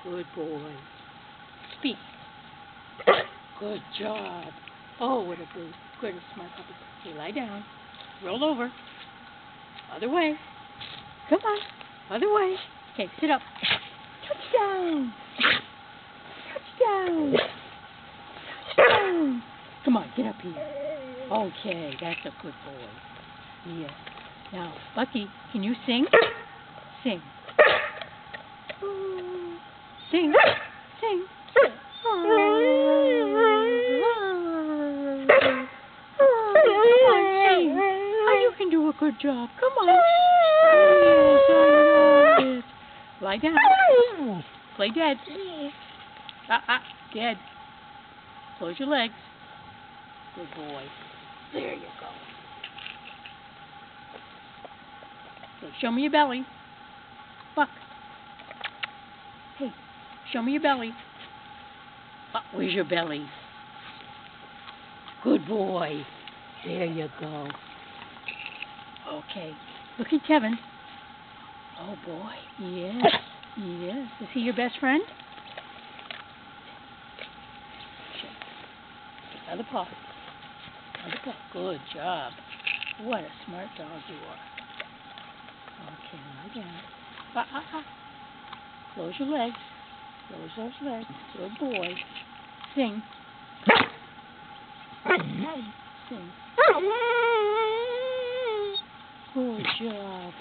Good boy. Speak. Good job. Oh, what a good smart puppy. Okay, lie down. Roll over. Other way. Come on. Other way. Okay, sit up. Touchdown. Touchdown. Touchdown. Come on, get up here. Okay, that's a good boy. Yes. Now, Bucky, can you sing? Sing. Sing. Sing. You can do a good job. Come on. Yes, I know it. Lie down. Play dead. Dead. Close your legs. Good boy. There you go. Okay, show me your belly. Buck. Hey, show me your belly. Where's your belly? Good boy. There you go. Okay. Look at Kevin. Oh, boy. Yes. Yes. Is he your best friend? Other paw. Other paw. Good job. What a smart dog you are. Okay, lie down. Close your legs. Close those legs. Good boy. Sing. Sing. Good job.